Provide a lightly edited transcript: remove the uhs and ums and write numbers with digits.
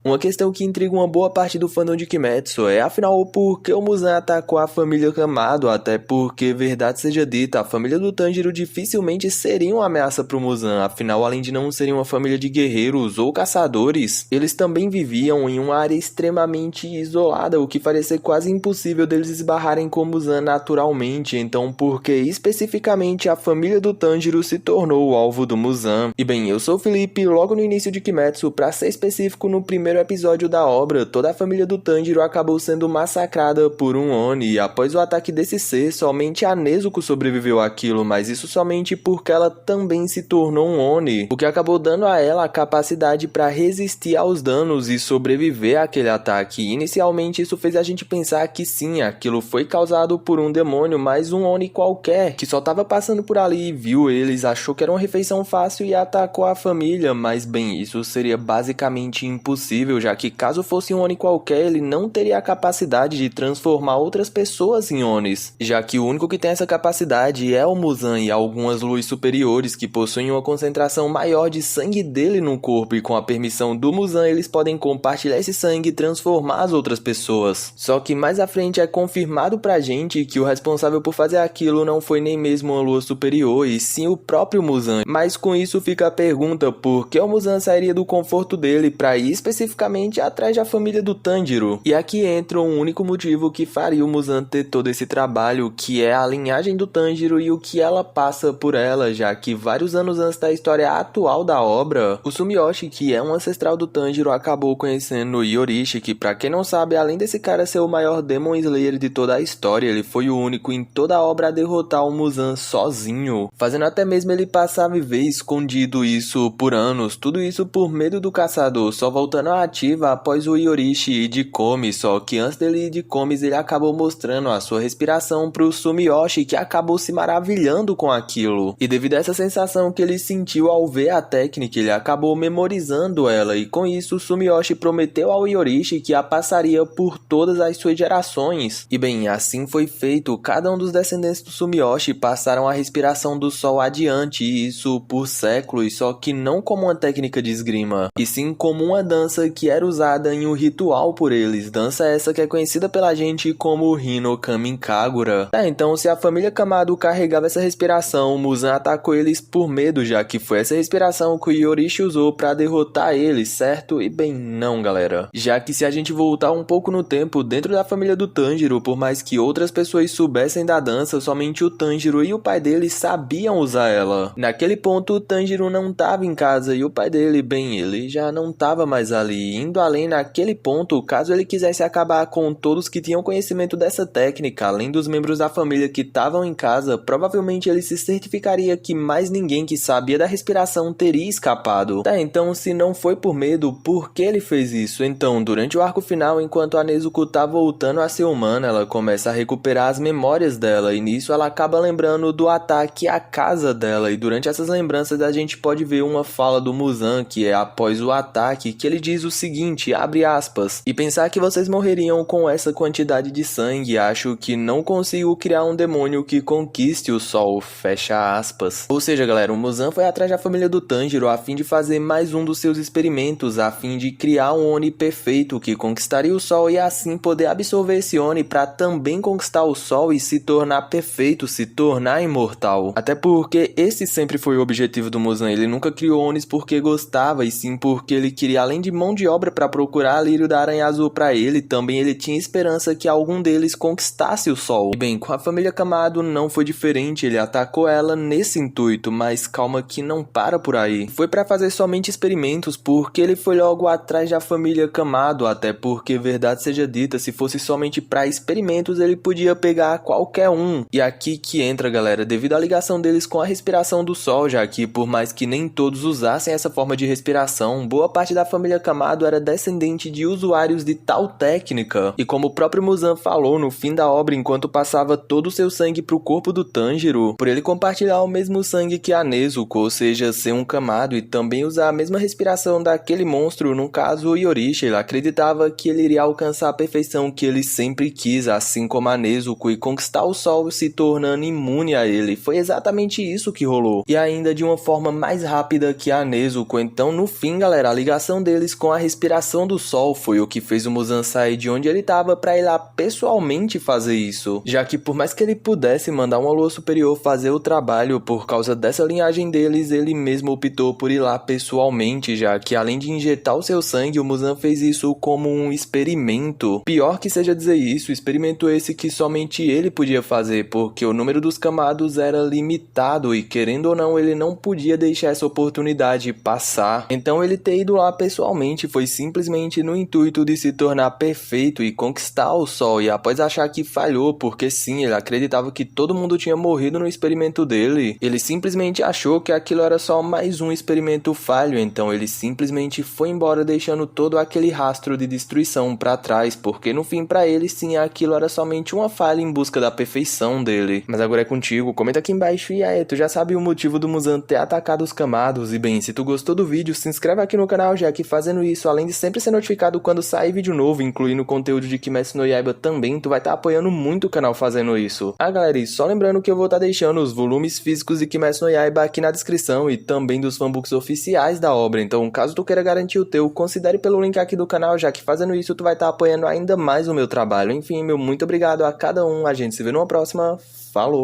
Uma questão que intriga uma boa parte do fandom de Kimetsu é, afinal, por que o Muzan atacou a família Kamado, até porque, verdade seja dita, a família do Tanjiro dificilmente seria uma ameaça pro Muzan, afinal, além de não serem uma família de guerreiros ou caçadores, eles também viviam em uma área extremamente isolada, o que faria ser quase impossível deles esbarrarem com o Muzan naturalmente, então por que especificamente a família do Tanjiro se tornou o alvo do Muzan? E bem, eu sou o Felipe e logo no início de Kimetsu, pra ser específico, no primeiro episódio da obra, toda a família do Tanjiro acabou sendo massacrada por um Oni, e após o ataque desse ser, somente a Nezuko sobreviveu àquilo, mas isso somente porque ela também se tornou um Oni, o que acabou dando a ela a capacidade para resistir aos danos e sobreviver àquele ataque. Inicialmente isso fez a gente pensar que sim, aquilo foi causado por um demônio, mas um Oni qualquer, que só tava passando por ali, viu eles, achou que era uma refeição fácil e atacou a família, mas bem, isso seria basicamente impossível, já que caso fosse um Oni qualquer, ele não teria a capacidade de transformar outras pessoas em Onis, já que o único que tem essa capacidade é o Muzan e algumas luas superiores que possuem uma concentração maior de sangue dele no corpo, e com a permissão do Muzan eles podem compartilhar esse sangue e transformar as outras pessoas. Só que mais à frente é confirmado pra gente que o responsável por fazer aquilo não foi nem mesmo uma lua superior, e sim o próprio Muzan. Mas com isso fica a pergunta, por que o Muzan sairia do conforto dele pra ir especificamente atrás da família do Tanjiro? E aqui entra um único motivo que faria o Muzan ter todo esse trabalho, que é a linhagem do Tanjiro e o que ela passa por ela, já que vários anos antes da história atual da obra, o Sumiyoshi, que é um ancestral do Tanjiro, acabou conhecendo o Yorishi, que pra quem não sabe, além desse cara ser o maior Demon Slayer de toda a história, ele foi o único em toda a obra a derrotar o Muzan sozinho, fazendo até mesmo ele passar a viver escondido isso por anos, tudo isso por medo do caçador, só voltando à ativa após o Yorishi ir de Komi, só que antes dele ir de Komi ele acabou mostrando a sua respiração pro Sumiyoshi, que acabou se maravilhando com aquilo, e devido a essa sensação que ele sentiu ao ver a técnica, ele acabou memorizando ela, e com isso o Sumiyoshi prometeu ao Yorishi que a passaria por todas as suas gerações, e bem, assim foi feito, cada um dos descendentes do Sumiyoshi passaram a respiração do sol adiante, e isso por séculos, só que não como uma técnica de esgrima, e sim como uma dança que era usada em um ritual por eles, dança essa que é conhecida pela gente como Hino Kami Kagura. Então se a família Kamado carregava essa respiração, o Muzan atacou eles por medo, já que foi essa respiração que o Yorishi usou pra derrotar eles, certo? E bem, não galera, já que se a gente voltar um pouco no tempo, dentro da família do Tanjiro, por mais que outras pessoas soubessem da dança, somente o Tanjiro e o pai dele sabiam usar ela. Naquele ponto o Tanjiro não tava em casa e o pai dele, bem, ele já não tava mais ali, indo além naquele ponto, caso ele quisesse acabar com todos que tinham conhecimento dessa técnica, além dos membros da família que estavam em casa, provavelmente ele se certificaria que mais ninguém que sabia da respiração teria escapado. Então se não foi por medo, por que ele fez isso? Então, durante o arco final, enquanto a Nezuko tá voltando a ser humana, ela começa a recuperar as memórias dela, e nisso ela acaba lembrando do ataque à casa dela, e durante essas lembranças a gente pode ver uma fala do Muzan, que é após o ataque, que ele diz o seguinte, abre aspas, e pensar que vocês morreriam com essa quantidade de sangue, acho que não consigo criar um demônio que conquiste o sol, fecha aspas. Ou seja galera, o Muzan foi atrás da família do Tanjiro a fim de fazer mais um dos seus experimentos, a fim de criar um Oni perfeito que conquistaria o sol e assim poder absorver esse Oni para também conquistar o sol e se tornar perfeito, se tornar imortal. Até porque esse sempre foi o objetivo do Muzan, ele nunca criou Onis porque gostava, e sim porque ele queria, além de mão de obra para procurar a lírio da aranha azul para ele, também ele tinha esperança que algum deles conquistasse o sol. E bem, com a família Kamado não foi diferente, ele atacou ela nesse intuito, mas calma que não para por aí. Foi para fazer somente experimentos, porque ele foi logo atrás da família Kamado, até porque, verdade seja dita, se fosse somente para experimentos ele podia pegar qualquer um. E aqui que entra galera, devido à ligação deles com a respiração do sol, já que por mais que nem todos usassem essa forma de respiração, boa parte da família Kamado era descendente de usuários de tal técnica, e como o próprio Muzan falou no fim da obra, enquanto passava todo o seu sangue pro corpo do Tanjiro, por ele compartilhar o mesmo sangue que a Nezuko, ou seja, ser um Kamado e também usar a mesma respiração daquele monstro, no caso o Yorishi, ele acreditava que ele iria alcançar a perfeição que ele sempre quis, assim como a Nezuko, e conquistar o sol se tornando imune a ele. Foi exatamente isso que rolou, e ainda de uma forma mais rápida que a Nezuko. Então no fim galera, a ligação deles com a respiração do sol foi o que fez o Muzan sair de onde ele estava para ir lá pessoalmente fazer isso, já que por mais que ele pudesse mandar uma lua superior fazer o trabalho, por causa dessa linhagem deles, ele mesmo optou por ir lá pessoalmente, já que além de injetar o seu sangue, o Muzan fez isso como um experimento. Pior que seja dizer isso, experimento esse que somente ele podia fazer, porque o número dos camados era limitado e querendo ou não, ele não podia deixar essa oportunidade passar. Então ele ter ido lá pessoalmente foi simplesmente no intuito de se tornar perfeito e conquistar o sol, e após achar que falhou, porque sim, ele acreditava que todo mundo tinha morrido no experimento dele, ele simplesmente achou que aquilo era só mais um experimento falho, então ele simplesmente foi embora deixando todo aquele rastro de destruição pra trás, porque no fim pra ele sim, aquilo era somente uma falha em busca da perfeição dele. Mas agora é contigo, comenta aqui embaixo e aí, tu já sabe o motivo do Muzan ter atacado os camados? E bem, se tu gostou do vídeo, se inscreve aqui no canal, já que fazendo isso, além de sempre ser notificado quando sair vídeo novo, incluindo conteúdo de Kimetsu no Yaiba também, tu vai estar apoiando muito o canal fazendo isso. Ah galera, e só lembrando que eu vou estar deixando os volumes físicos de Kimetsu no Yaiba aqui na descrição e também dos fanbooks oficiais da obra, então caso tu queira garantir o teu, considere pelo link aqui do canal, já que fazendo isso tu vai estar apoiando ainda mais o meu trabalho. Enfim, meu muito obrigado a cada um, a gente se vê numa próxima, falou!